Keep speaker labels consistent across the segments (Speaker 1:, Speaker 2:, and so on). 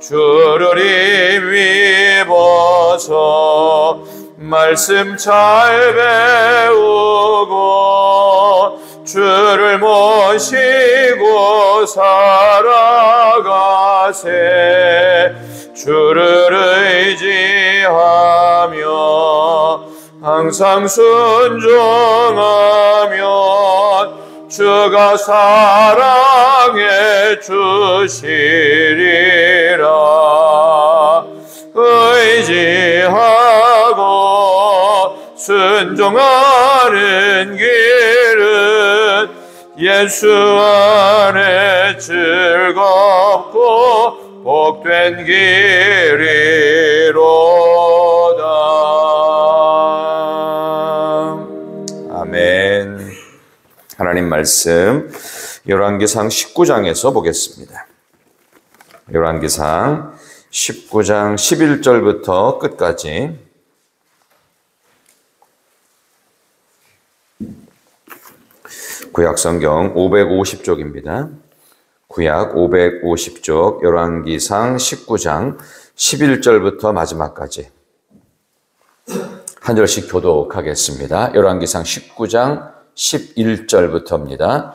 Speaker 1: 주를 입어서 말씀 잘 배우고 주를 모시고 살아가세. 주를 의지하며 항상 순종하면 주가 사랑해 주시리라. 의지하고 순종하는 길은 예수 안에 즐겁고 복된 길이로다. 아멘. 하나님 말씀 열왕기상 19장에서 보겠습니다. 열왕기상 19장 11절부터 끝까지. 구약성경 550쪽입니다. 구약 550쪽 열왕기상 19장 11절부터 마지막까지 한 절씩 교독하겠습니다. 열왕기상 19장 11절부터입니다.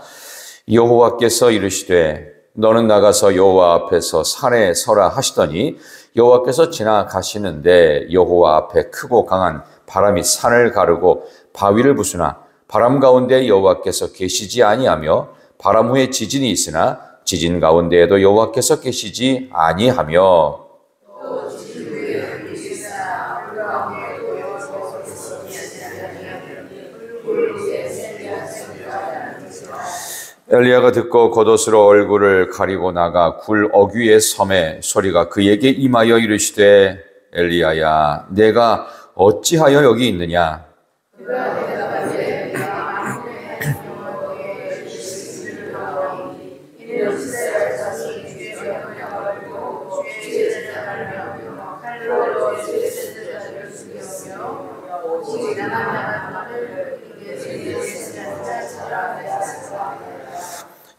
Speaker 1: 여호와께서 이르시되 너는 나가서 여호와 앞에서 산에 서라 하시더니 여호와께서 지나가시는데 여호와 앞에 크고 강한 바람이 산을 가르고 바위를 부수나 바람 가운데 여호와께서 계시지 아니하며 바람 후에 지진이 있으나 지진 가운데에도 여호와께서 계시지 아니하며 엘리야가 듣고 겉옷으로 얼굴을 가리고 나가 굴 어귀의 섬에 소리가 그에게 임하여 이르시되 엘리야야 내가 어찌하여 여기 있느냐.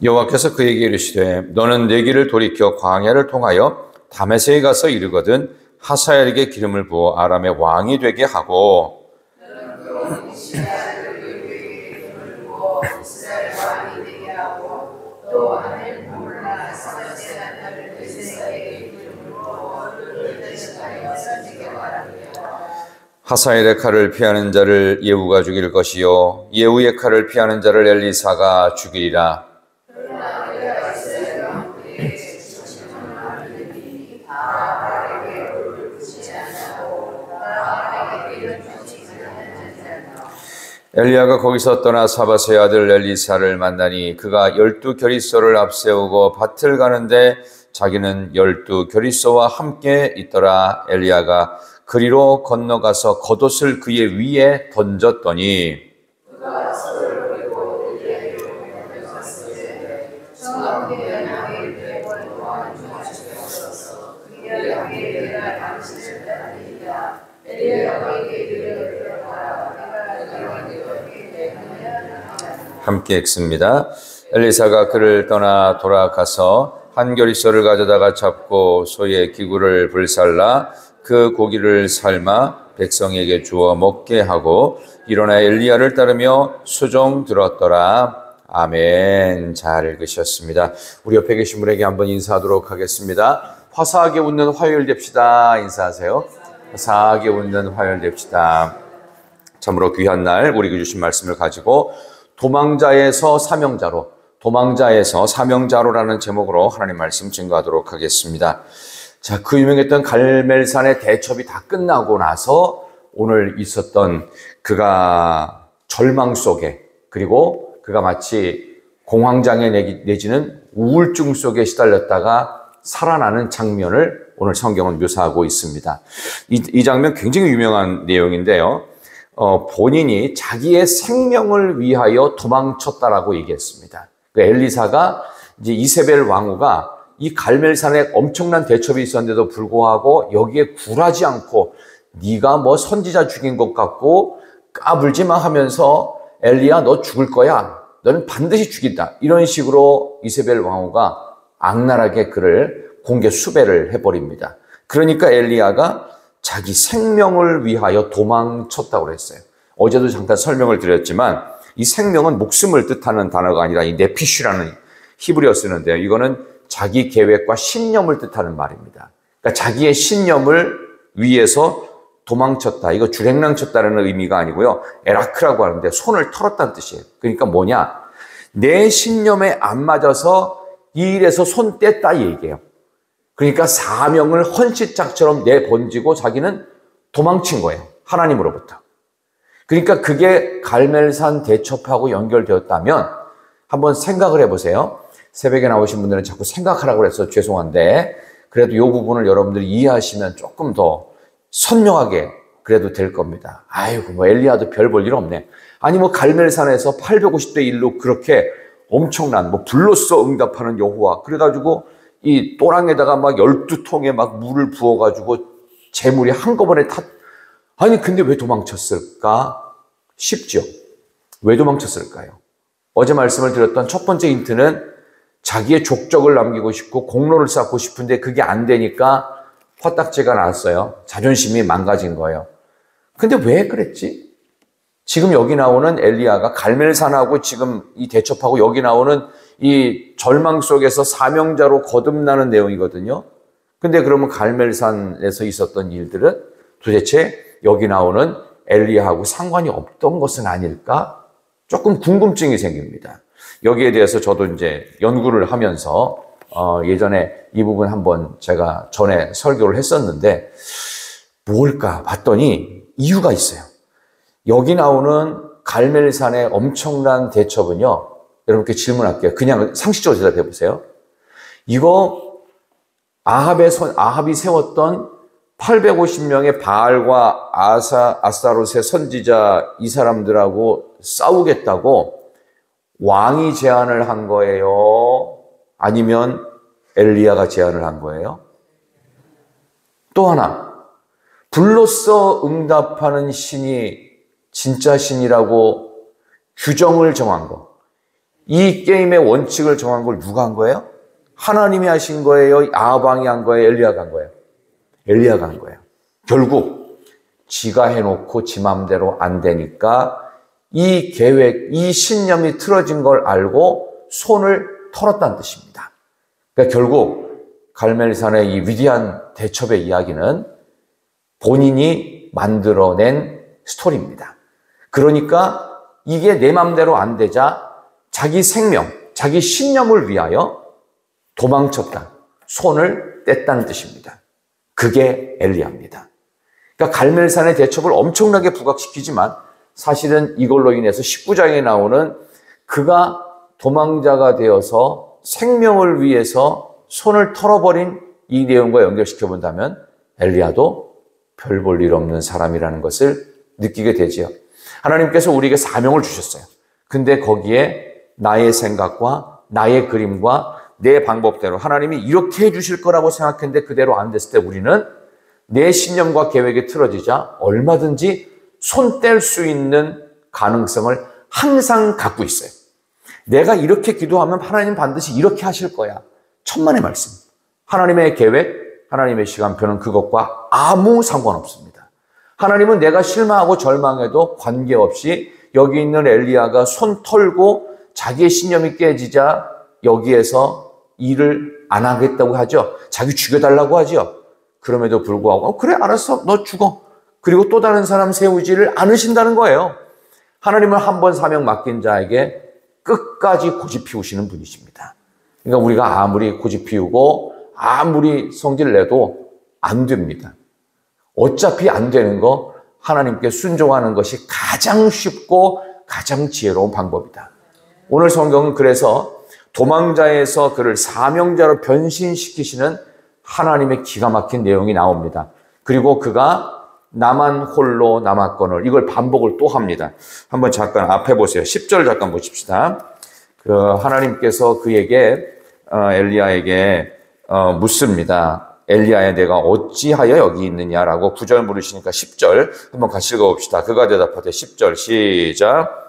Speaker 1: 여호와께서 그에게 이르시되 너는 내 길을 돌이켜 광야를 통하여 다메섹에 가서 이르거든 하사엘에게 기름을 부어 아람의 왕이 되게 하고 하사엘의 칼을 피하는 자를 예후가 죽일 것이요 예후의 칼을 피하는 자를 엘리사가 죽이리라. 엘리야가 거기서 떠나 사밧의 아들 엘리사를 만나니 그가 12겨릿소를 앞세우고 밭을 가는데 자기는 12겨릿소와 함께 있더라. 엘리야가 그리로 건너가서 겉옷을 그의 위에 던졌더니 함께 읽습니다. 엘리사가 그를 떠나 돌아가서 한 겨릿소를 가져다가 잡고 소의 기구를 불살라 그 고기를 삶아 백성에게 주어 먹게 하고 일어나 엘리야를 따르며 수종 들었더라. 아멘. 잘 읽으셨습니다. 우리 옆에 계신 분에게 한번 인사하도록 하겠습니다. 화사하게 웃는 화요일 됩시다. 인사하세요. 화사하게 웃는 화요일 됩시다. 참으로 귀한 날 우리에게 주신 말씀을 가지고 도망자에서 사명자로라는 제목으로 하나님 말씀 증거하도록 하겠습니다. 자, 그 유명했던 갈멜산의 대첩이 다 끝나고 나서 오늘 있었던 그가 절망 속에 그리고 그가 마치 공황장애 내지는 우울증 속에 시달렸다가 살아나는 장면을 오늘 성경은 묘사하고 있습니다. 이 장면 굉장히 유명한 내용인데요. 본인이 자기의 생명을 위하여 도망쳤다라고 얘기했습니다. 엘리사가 이제 이세벨 왕후가 이 갈멜산에 엄청난 대첩이 있었는데도 불구하고 여기에 굴하지 않고 네가 뭐 선지자 죽인 것 같고 까불지 마 하면서 엘리야 너 죽을 거야. 너는 반드시 죽인다. 이런 식으로 이세벨 왕후가 악랄하게 그를 공개 수배를 해버립니다. 그러니까 엘리야가 자기 생명을 위하여 도망쳤다고 그랬어요. 어제도 잠깐 설명을 드렸지만 이 생명은 목숨을 뜻하는 단어가 아니라 이 네피쉬라는 히브리어 쓰는데요. 이거는 자기 계획과 신념을 뜻하는 말입니다. 그러니까 자기의 신념을 위해서 도망쳤다. 이거 주행랑쳤다는 의미가 아니고요. 에라크라고 하는데 손을 털었다는 뜻이에요. 그러니까 뭐냐? 내 신념에 안 맞아서 이 일에서 손 뗐다 이 얘기예요. 그러니까 사명을 헌신짝처럼 내번지고 자기는 도망친 거예요. 하나님으로부터. 그러니까 그게 갈멜산 대첩하고 연결되었다면 한번 생각을 해보세요. 새벽에 나오신 분들은 자꾸 생각하라고 해서 죄송한데 그래도 이 부분을 여러분들이 이해하시면 조금 더 선명하게 그래도 될 겁니다. 아이고 뭐 엘리야도 별 볼 일 없네. 아니 뭐 갈멜산에서 850대 1로 그렇게 엄청난 뭐 불로써 응답하는 여호와 그래가지고 이 또랑에다가 막 12통에 막 물을 부어가지고 재물이 한꺼번에 아니 근데 왜 도망쳤을까 싶죠. 왜 도망쳤을까요? 어제 말씀을 드렸던 첫 번째 힌트는 자기의 족적을 남기고 싶고 공로를 쌓고 싶은데 그게 안 되니까 화딱지가 났어요. 자존심이 망가진 거예요. 근데 왜 그랬지? 지금 여기 나오는 엘리야가 갈멜산하고 지금 이 대첩하고 여기 나오는 이 절망 속에서 사명자로 거듭나는 내용이거든요. 근데 그러면 갈멜산에서 있었던 일들은 도대체 여기 나오는 엘리야하고 상관이 없던 것은 아닐까? 조금 궁금증이 생깁니다. 여기에 대해서 저도 이제 연구를 하면서 예전에 이 부분 한번 제가 전에 설교를 했었는데 뭘까 봤더니 이유가 있어요. 여기 나오는 갈멜산의 엄청난 대첩은요. 여러분께 질문할게요. 그냥 상식적으로 대답해 보세요. 이거 아합이 세웠던 850명의 바알과 아스타롯의 선지자 이 사람들하고 싸우겠다고 왕이 제안을 한 거예요? 아니면 엘리야가 제안을 한 거예요? 또 하나, 불로써 응답하는 신이 진짜 신이라고 규정을 정한 거. 이 게임의 원칙을 정한 걸 누가 한 거예요? 하나님이 하신 거예요? 아합왕이 한 거예요? 엘리야가 한 거예요? 엘리야가 한 거예요. 결국 지가 해놓고 지 맘대로 안 되니까 이 계획, 이 신념이 틀어진 걸 알고 손을 털었다는 뜻입니다. 그러니까 결국 갈멜산의 이 위대한 대첩의 이야기는 본인이 만들어낸 스토리입니다. 그러니까 이게 내 맘대로 안 되자 자기 생명, 자기 신념을 위하여 도망쳤다. 손을 뗐다는 뜻입니다. 그게 엘리야입니다. 그러니까 갈멜산의 대첩을 엄청나게 부각시키지만 사실은 이걸로 인해서 19장에 나오는 그가 도망자가 되어서 생명을 위해서 손을 털어버린 이 내용과 연결시켜 본다면 엘리야도 별 볼 일 없는 사람이라는 것을 느끼게 되지요. 하나님께서 우리에게 사명을 주셨어요. 근데 거기에 나의 생각과 나의 그림과 내 방법대로 하나님이 이렇게 해주실 거라고 생각했는데 그대로 안 됐을 때 우리는 내 신념과 계획이 틀어지자 얼마든지 손 뗄 수 있는 가능성을 항상 갖고 있어요. 내가 이렇게 기도하면 하나님 반드시 이렇게 하실 거야. 천만의 말씀. 하나님의 계획, 하나님의 시간표는 그것과 아무 상관없습니다. 하나님은 내가 실망하고 절망해도 관계없이 여기 있는 엘리야가 손 털고 자기의 신념이 깨지자 여기에서 일을 안 하겠다고 하죠. 자기 죽여달라고 하죠. 그럼에도 불구하고 그래 알았어 너 죽어. 그리고 또 다른 사람 세우지를 않으신다는 거예요. 하나님은 한 번 사명 맡긴 자에게 끝까지 고집 피우시는 분이십니다. 그러니까 우리가 아무리 고집 피우고 아무리 성질 내도 안 됩니다. 어차피 안 되는 거 하나님께 순종하는 것이 가장 쉽고 가장 지혜로운 방법이다. 오늘 성경은 그래서 도망자에서 그를 사명자로 변신시키시는 하나님의 기가 막힌 내용이 나옵니다. 그리고 그가 나만 홀로 남았거늘 이걸 반복을 또 합니다. 한번 잠깐 앞에 보세요. 10절 잠깐 보십시다. 그 하나님께서 그에게 엘리야에게 묻습니다. 엘리야야 내가 어찌하여 여기 있느냐라고 9절 물으시니까 10절 한번 같이 읽어봅시다. 그가 대답하되 10절 시작.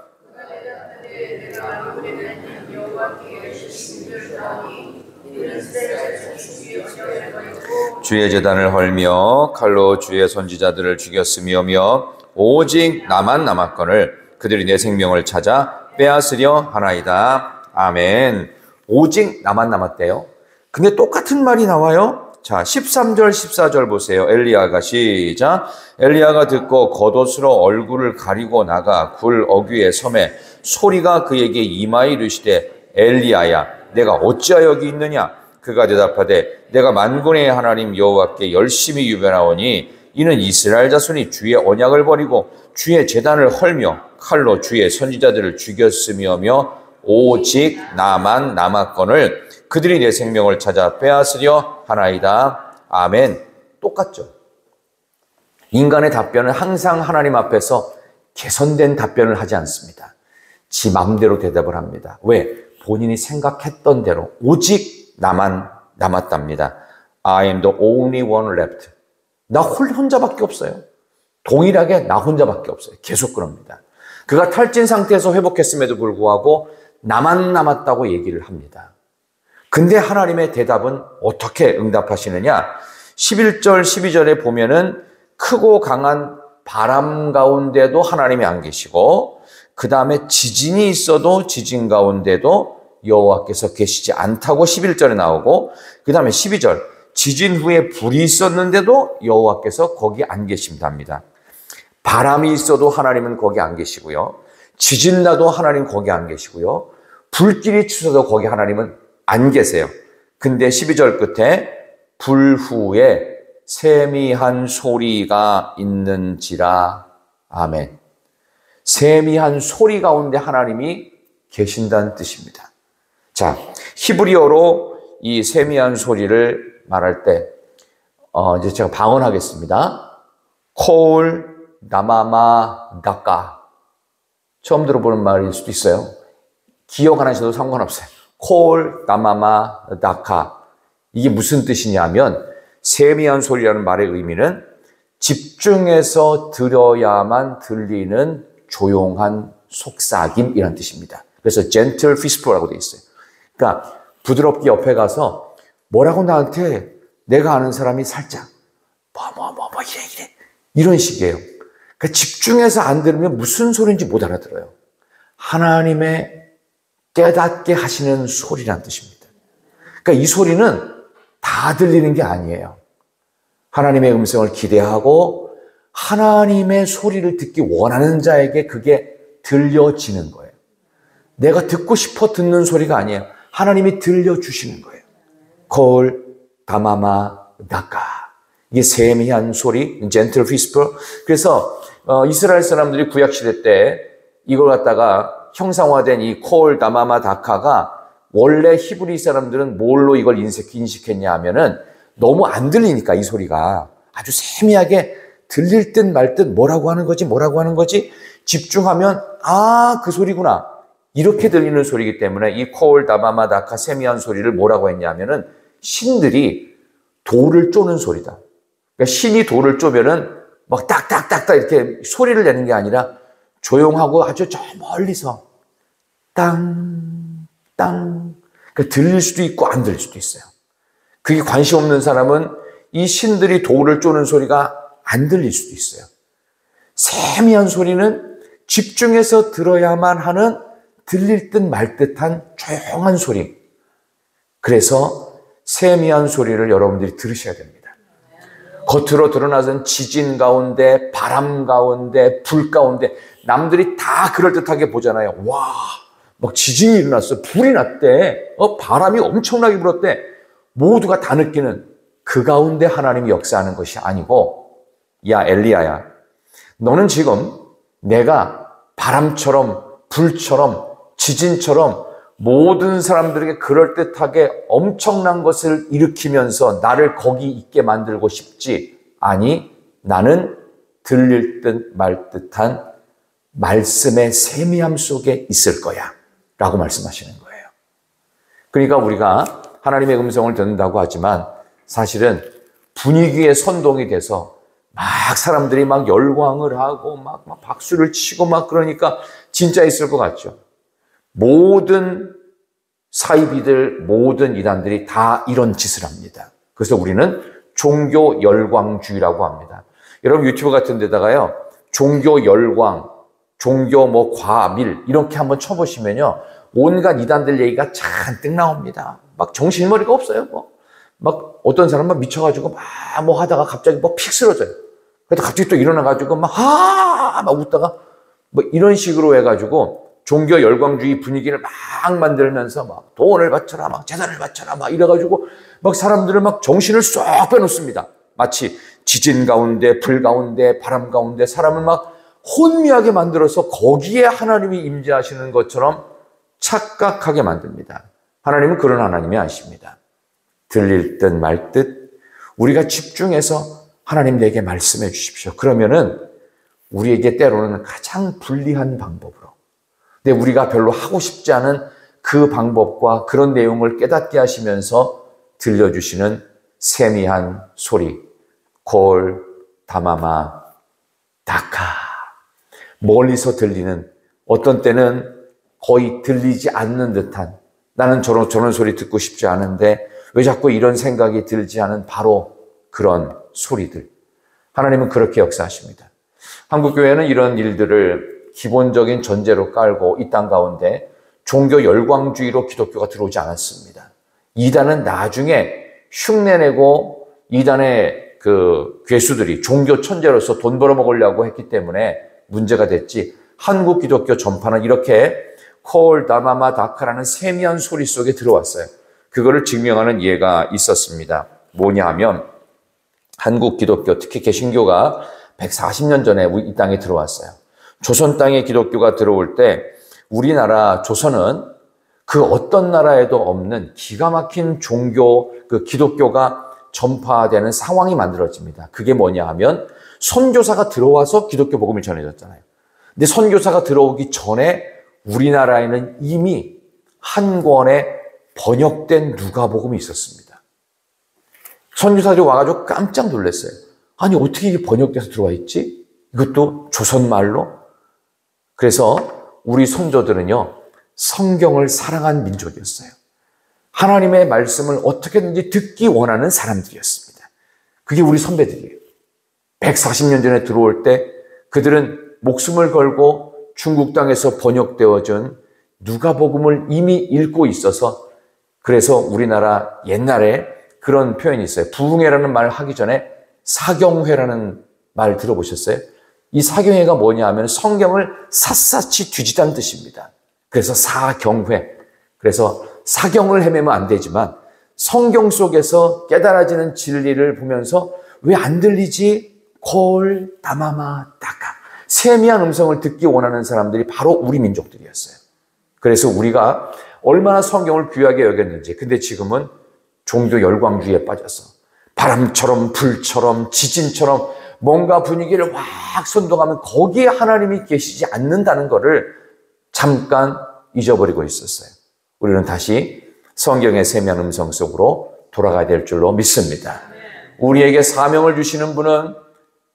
Speaker 1: 주의 제단을 헐며 칼로 주의 선지자들을 죽였으며며 오직 나만 남았거늘 그들이 내 생명을 찾아 빼앗으려 하나이다. 아멘. 오직 나만 남았대요. 근데 똑같은 말이 나와요. 자, 13절 14절 보세요. 엘리야가 시작. 엘리야가 듣고 겉옷으로 얼굴을 가리고 나가 굴 어귀에 섬에 소리가 그에게 임하여 이르시되 엘리야야 내가 어찌하여 여기 있느냐. 그가 대답하되 내가 만군의 하나님 여호와께 열심히 유변하오니 이는 이스라엘 자손이 주의 언약을 버리고 주의 제단을 헐며 칼로 주의 선지자들을 죽였으며며 오직 나만 남았거늘 그들이 내 생명을 찾아 빼앗으려 하나이다. 아멘. 똑같죠. 인간의 답변은 항상 하나님 앞에서 개선된 답변을 하지 않습니다. 지 마음대로 대답을 합니다. 왜? 본인이 생각했던 대로 오직 나만 남았답니다. I am the only one left. 나 혼자밖에 없어요. 동일하게 나 혼자밖에 없어요. 계속 그럽니다. 그가 탈진 상태에서 회복했음에도 불구하고 나만 남았다고 얘기를 합니다. 근데 하나님의 대답은 어떻게 응답하시느냐? 11절 12절에 보면은 크고 강한 바람 가운데도 하나님이 안 계시고 그 다음에 지진이 있어도 지진 가운데도 여호와께서 계시지 않다고 11절에 나오고 그 다음에 12절 지진 후에 불이 있었는데도 여호와께서 거기 안 계신답니다. 바람이 있어도 하나님은 거기 안 계시고요. 지진 나도 하나님 거기 안 계시고요. 불길이 치서도 거기 하나님은 안 계세요. 근데 12절 끝에 불 후에 세미한 소리가 있는지라. 아멘. 세미한 소리 가운데 하나님이 계신다는 뜻입니다. 자, 히브리어로 이 세미한 소리를 말할 때, 이제 제가 방언하겠습니다. 콜, 나마마, 다까. 처음 들어보는 말일 수도 있어요. 기억 안 하셔도 상관없어요. 콜, 나마마, 다카. 이게 무슨 뜻이냐면, 세미한 소리라는 말의 의미는 집중해서 들어야만 들리는 조용한 속삭임이라는 뜻입니다. 그래서 gentle whisper라고 되어 있어요. 그러니까 부드럽게 옆에 가서 뭐라고 나한테 내가 아는 사람이 살짝 이래 이런 식이에요. 그러니까 집중해서 안 들으면 무슨 소리인지 못 알아들어요. 하나님의 깨닫게 하시는 소리란 뜻입니다. 그러니까 이 소리는 다 들리는 게 아니에요. 하나님의 음성을 기대하고 하나님의 소리를 듣기 원하는 자에게 그게 들려지는 거예요. 내가 듣고 싶어 듣는 소리가 아니에요. 하나님이 들려주시는 거예요. 콜, 다마마, 다카. 이게 세미한 소리, gentle whisper. 그래서 이스라엘 사람들이 구약시대 때 이걸 갖다가 형상화된 이 콜, 다마마, 다카가 원래 히브리 사람들은 뭘로 이걸 인식했냐 하면은 너무 안 들리니까 이 소리가 아주 세미하게 들릴 듯 말 듯 뭐라고 하는 거지 집중하면 그 소리구나 이렇게 들리는 소리이기 때문에 이 콜, 다마마, 다카 세미한 소리를 뭐라고 했냐면은 신들이 돌을 쪼는 소리다. 그러니까 신이 돌을 쪼면은 막 딱딱딱딱 이렇게 소리를 내는 게 아니라 조용하고 아주 저 멀리서 땅, 땅. 그러니까 들릴 수도 있고 안 들릴 수도 있어요. 그게 관심 없는 사람은 이 신들이 돌을 쪼는 소리가 안 들릴 수도 있어요. 세미한 소리는 집중해서 들어야만 하는 들릴 듯 말 듯한 조용한 소리. 그래서 세미한 소리를 여러분들이 들으셔야 됩니다. 겉으로 드러나선 지진 가운데, 바람 가운데, 불 가운데 남들이 다 그럴듯하게 보잖아요. 와, 막 지진이 일어났어. 불이 났대. 바람이 엄청나게 불었대. 모두가 다 느끼는 그 가운데 하나님이 역사하는 것이 아니고 야 엘리야야 너는 지금 내가 바람처럼 불처럼 지진처럼 모든 사람들에게 그럴듯하게 엄청난 것을 일으키면서 나를 거기 있게 만들고 싶지 아니 나는 들릴 듯 말 듯한 말씀의 세미함 속에 있을 거야 라고 말씀하시는 거예요. 그러니까 우리가 하나님의 음성을 듣는다고 하지만 사실은 분위기에 선동이 돼서 막 사람들이 막 열광을 하고 막 박수를 치고 막 그러니까 진짜 있을 것 같죠. 모든 사이비들, 모든 이단들이 다 이런 짓을 합니다. 그래서 우리는 종교 열광주의라고 합니다. 여러분 유튜브 같은 데다가요, 종교 열광, 종교 뭐 과밀 이렇게 한번 쳐보시면요, 온갖 이단들 얘기가 잔뜩 나옵니다. 막 정신머리가 없어요. 막 어떤 사람 막 미쳐가지고 막 뭐 하다가 갑자기 뭐 픽 쓰러져요. 그래도 갑자기 또 일어나가지고 막 웃다가 뭐 이런 식으로 해가지고 종교 열광주의 분위기를 막 만들면서 막 돈을 바쳐라, 막 재산을 바쳐라, 막 이래가지고 막 사람들을 막 정신을 쏙 빼놓습니다. 마치 지진 가운데, 불 가운데, 바람 가운데 사람을 막 혼미하게 만들어서 거기에 하나님이 임재하시는 것처럼 착각하게 만듭니다. 하나님은 그런 하나님이 아십니다. 들릴 듯 말 듯 우리가 집중해서 하나님 내게 말씀해 주십시오. 그러면은 우리에게 때로는 가장 불리한 방법으로, 근데 우리가 별로 하고 싶지 않은 그 방법과 그런 내용을 깨닫게 하시면서 들려주시는 세미한 소리, 콜, 다마마, 다카, 멀리서 들리는, 어떤 때는 거의 들리지 않는 듯한, 나는 저런 소리 듣고 싶지 않은데 왜 자꾸 이런 생각이 들지 하는 바로 그런 소리들. 하나님은 그렇게 역사하십니다. 한국교회는 이런 일들을 기본적인 전제로 깔고 이 땅 가운데 종교 열광주의로 기독교가 들어오지 않았습니다. 이단은 나중에 흉내내고 이단의 그 괴수들이 종교 천재로서 돈 벌어먹으려고 했기 때문에 문제가 됐지, 한국 기독교 전파는 이렇게 콜, 다마마, 다카라는 세미한 소리 속에 들어왔어요. 그거를 증명하는 예가 있었습니다. 뭐냐 하면 한국 기독교, 특히 개신교가 140년 전에 이 땅에 들어왔어요. 조선 땅에 기독교가 들어올 때 우리나라 조선은 그 어떤 나라에도 없는 기가 막힌 종교, 그 기독교가 전파되는 상황이 만들어집니다. 그게 뭐냐 하면 선교사가 들어와서 기독교 복음이 전해졌잖아요. 근데 선교사가 들어오기 전에 우리나라에는 이미 한 권의 번역된 누가복음이 있었습니다. 선교사들이 와가지고 깜짝 놀랐어요. 아니 어떻게 이게 번역돼서 들어와 있지? 이것도 조선말로? 그래서 우리 선조들은요, 성경을 사랑한 민족이었어요. 하나님의 말씀을 어떻게든지 듣기 원하는 사람들이었습니다. 그게 우리 선배들이에요. 140년 전에 들어올 때 그들은 목숨을 걸고 중국 땅에서 번역되어진 누가복음을 이미 읽고 있어서, 그래서 우리나라 옛날에 그런 표현이 있어요. 부흥회라는 말 하기 전에 사경회라는 말 들어보셨어요? 이 사경회가 뭐냐 하면 성경을 샅샅이 뒤지다는 뜻입니다. 그래서 사경회. 그래서 사경을 헤매면 안 되지만 성경 속에서 깨달아지는 진리를 보면서 왜 안 들리지? 콜, 다마마, 다카. 세미한 음성을 듣기 원하는 사람들이 바로 우리 민족들이었어요. 그래서 우리가 얼마나 성경을 귀하게 여겼는지. 근데 지금은 종교 열광주의에 빠져서 바람처럼 불처럼 지진처럼 뭔가 분위기를 확 선동하면 거기에 하나님이 계시지 않는다는 것을 잠깐 잊어버리고 있었어요. 우리는 다시 성경의 세미한 음성 속으로 돌아가야 될 줄로 믿습니다. 우리에게 사명을 주시는 분은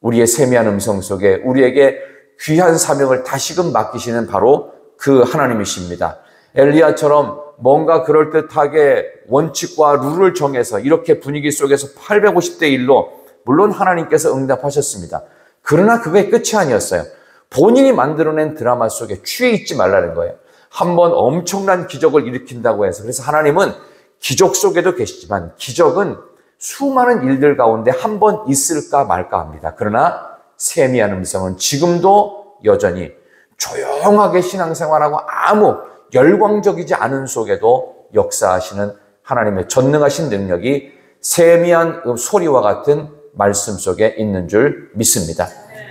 Speaker 1: 우리의 세미한 음성 속에 우리에게 귀한 사명을 다시금 맡기시는 바로 그 하나님이십니다. 엘리야처럼 뭔가 그럴듯하게 원칙과 룰을 정해서 이렇게 분위기 속에서 850대 1로 물론 하나님께서 응답하셨습니다. 그러나 그게 끝이 아니었어요. 본인이 만들어낸 드라마 속에 취해 있지 말라는 거예요. 한번 엄청난 기적을 일으킨다고 해서. 그래서 하나님은 기적 속에도 계시지만 기적은 수많은 일들 가운데 한 번 있을까 말까 합니다. 그러나 세미한 음성은 지금도 여전히 조용하게 신앙생활하고 아무 열광적이지 않은 속에도 역사하시는 하나님의 전능하신 능력이 세미한 소리와 같은 말씀 속에 있는 줄 믿습니다.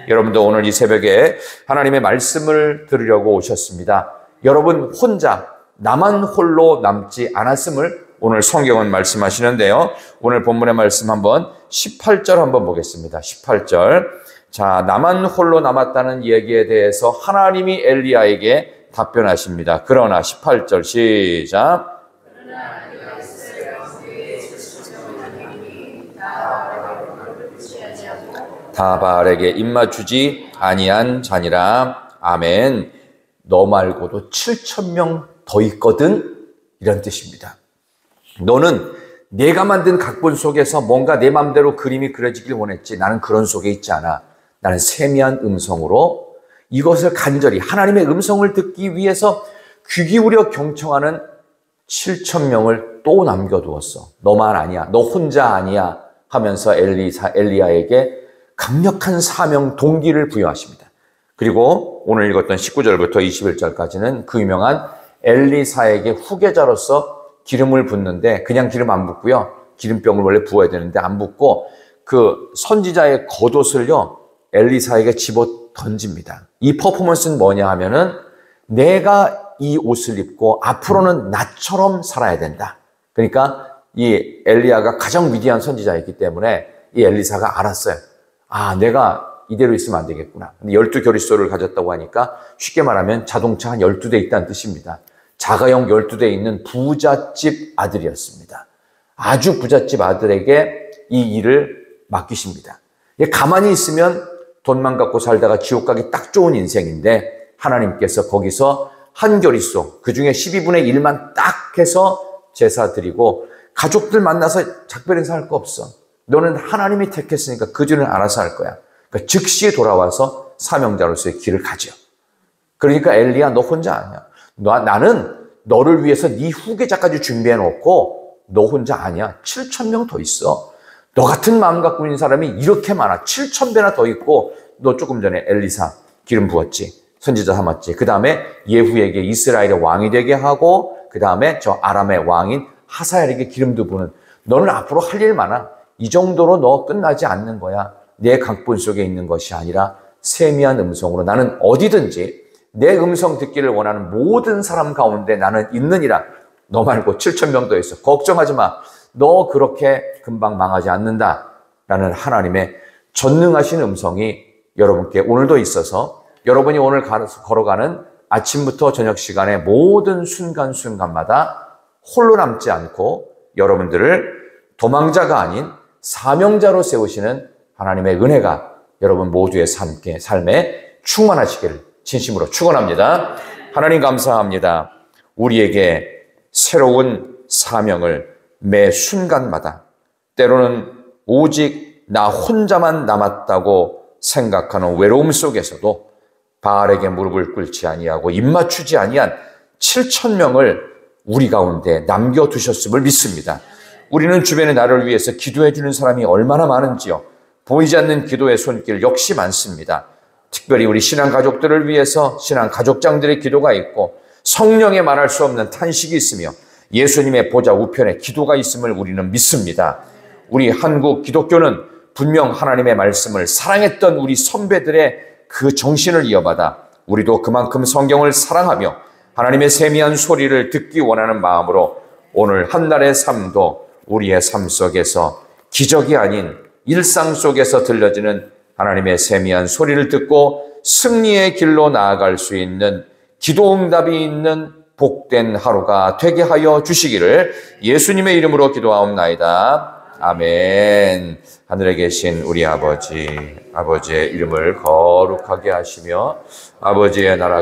Speaker 1: 여러분도 오늘 이 새벽에 하나님의 말씀을 들으려고 오셨습니다. 여러분 혼자, 나만 홀로 남지 않았음을 오늘 성경은 말씀하시는데요. 오늘 본문의 말씀 한번 18절 한번 보겠습니다. 18절. 자, 나만 홀로 남았다는 이야기에 대해서 하나님이 엘리야에게 답변하십니다. 그러나 18절 시작. 다발에게 입맞추지 아니한 자니라. 아멘. 너 말고도 7,000명 더 있거든. 이런 뜻입니다. 너는 내가 만든 각본 속에서 뭔가 내 마음대로 그림이 그려지길 원했지 나는 그런 속에 있지 않아. 나는 세미한 음성으로 이것을 간절히 하나님의 음성을 듣기 위해서 귀 기울여 경청하는 7,000명을 또 남겨두었어. 너만 아니야. 너 혼자 아니야. 하면서 엘리야에게 강력한 사명 동기를 부여하십니다. 그리고 오늘 읽었던 19절부터 21절까지는 그 유명한 엘리사에게 후계자로서 기름을 붓는데 그냥 기름 안 붓고요. 기름병을 원래 부어야 되는데 안 붓고 그 선지자의 겉옷을요. 엘리사에게 집어 던집니다. 이 퍼포먼스는 뭐냐 하면은 내가 이 옷을 입고 앞으로는 나처럼 살아야 된다. 그러니까 이 엘리야가 가장 위대한 선지자였기 때문에 이 엘리사가 알았어요. 아, 내가 이대로 있으면 안 되겠구나. 근데 12교리소를 가졌다고 하니까 쉽게 말하면 자동차 한 12대 있다는 뜻입니다. 자가용 12대 있는 부잣집 아들이었습니다. 아주 부잣집 아들에게 이 일을 맡기십니다. 가만히 있으면 돈만 갖고 살다가 지옥 가기 딱 좋은 인생인데 하나님께서 거기서 한 교리소, 그중에 12분의 1만 딱 해서 제사 드리고 가족들 만나서 작별 인사할 거 없어. 너는 하나님이 택했으니까 그 줄은 알아서 할 거야. 그러니까 즉시 돌아와서 사명자로서의 길을 가죠. 그러니까 엘리야 너 혼자 아니야. 나는 너를 위해서 네 후계자까지 준비해 놓고 너 혼자 아니야. 7,000명 더 있어. 너 같은 마음 갖고 있는 사람이 이렇게 많아. 7,000배나 더 있고 너 조금 전에 엘리사 기름 부었지. 선지자 삼았지. 그 다음에 예후에게 이스라엘의 왕이 되게 하고 그 다음에 저 아람의 왕인 하사엘에게 기름도 부는 너는 앞으로 할 일 많아. 이 정도로 너 끝나지 않는 거야. 내 각본 속에 있는 것이 아니라 세미한 음성으로 나는 어디든지 내 음성 듣기를 원하는 모든 사람 가운데 나는 있느니라. 너 말고 7,000명 더 있어. 걱정하지 마. 너 그렇게 금방 망하지 않는다. 라는 하나님의 전능하신 음성이 여러분께 오늘도 있어서 여러분이 오늘 걸어가는 아침부터 저녁 시간의 모든 순간순간마다 홀로 남지 않고 여러분들을 도망자가 아닌 사명자로 세우시는 하나님의 은혜가 여러분 모두의 삶에 충만하시기를 진심으로 축원합니다. 하나님 감사합니다. 우리에게 새로운 사명을 매 순간마다 때로는 오직 나 혼자만 남았다고 생각하는 외로움 속에서도 바알에게 무릎을 꿇지 아니하고 입맞추지 아니한 7,000명을 우리 가운데 남겨두셨음을 믿습니다. 우리는 주변에 나를 위해서 기도해 주는 사람이 얼마나 많은지요. 보이지 않는 기도의 손길 역시 많습니다. 특별히 우리 신앙가족들을 위해서 신앙가족장들의 기도가 있고 성령의 말할 수 없는 탄식이 있으며 예수님의 보좌 우편에 기도가 있음을 우리는 믿습니다. 우리 한국 기독교는 분명 하나님의 말씀을 사랑했던 우리 선배들의 그 정신을 이어받아 우리도 그만큼 성경을 사랑하며 하나님의 세미한 소리를 듣기 원하는 마음으로 오늘 한 날의 삶도 우리의 삶 속에서 기적이 아닌 일상 속에서 들려지는 하나님의 세미한 소리를 듣고 승리의 길로 나아갈 수 있는 기도 응답이 있는 복된 하루가 되게 하여 주시기를 예수님의 이름으로 기도하옵나이다. 아멘. 하늘에 계신 우리 아버지의 이름을 거룩하게 하시며 아버지의 나라